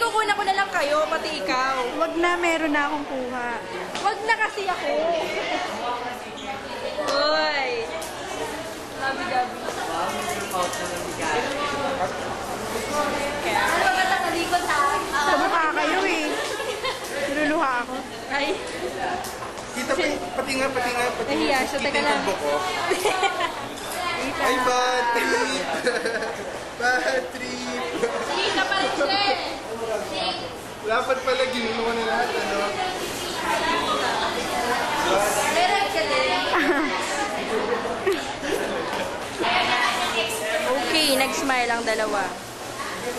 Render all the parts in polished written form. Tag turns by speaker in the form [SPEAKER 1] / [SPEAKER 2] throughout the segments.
[SPEAKER 1] kukunan ko na lang kayo, pati ikaw.
[SPEAKER 2] Wag na, meron na akong kuha.
[SPEAKER 1] Wag na kasi ako. Uy. Labi-gabi. Ano ba ka talikod ha?
[SPEAKER 2] Kamukha kayo eh. Niluluha ako.
[SPEAKER 1] Ay.
[SPEAKER 3] Kita pati nga.
[SPEAKER 1] Nahiya siya, teka lang.
[SPEAKER 3] Ay, bad trip. Bad trip.
[SPEAKER 1] Sige ka pa rin siya.
[SPEAKER 3] Dapat pala ginulo ko na lahat, ano?
[SPEAKER 1] Meron ka din. Okay, nag-smile ang dalawa.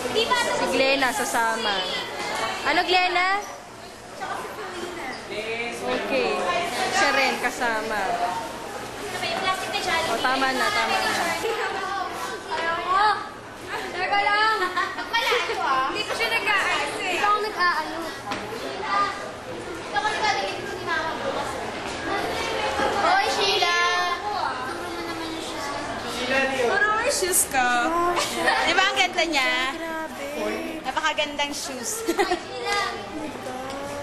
[SPEAKER 1] Si Glenna sasama. Ano, Glenna? Okay. Siya rin kasama. O, tama na.
[SPEAKER 4] Ayaw mo. Teka lang. Malayo ah. Hindi ko siya nag-aalis eh. Ikaw ang nag-aano. Ikaw ang nag-aalis ni Mama bukas. Hoy, Sheila.
[SPEAKER 1] Ano yung shoes ko? Di ba ang ganda niya?
[SPEAKER 2] Grabe.
[SPEAKER 1] Napakagandang shoes.
[SPEAKER 4] Hoy, Sheila.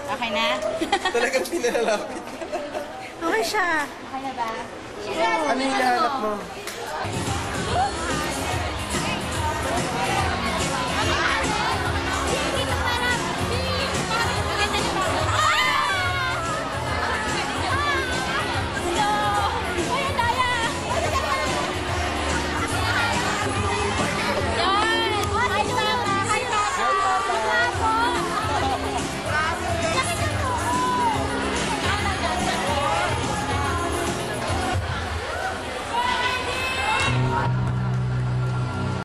[SPEAKER 1] Okay na?
[SPEAKER 3] Talagang pinalalapit.
[SPEAKER 2] Okay siya.
[SPEAKER 4] Okay na ba?
[SPEAKER 3] Ano yung hinahanap mo?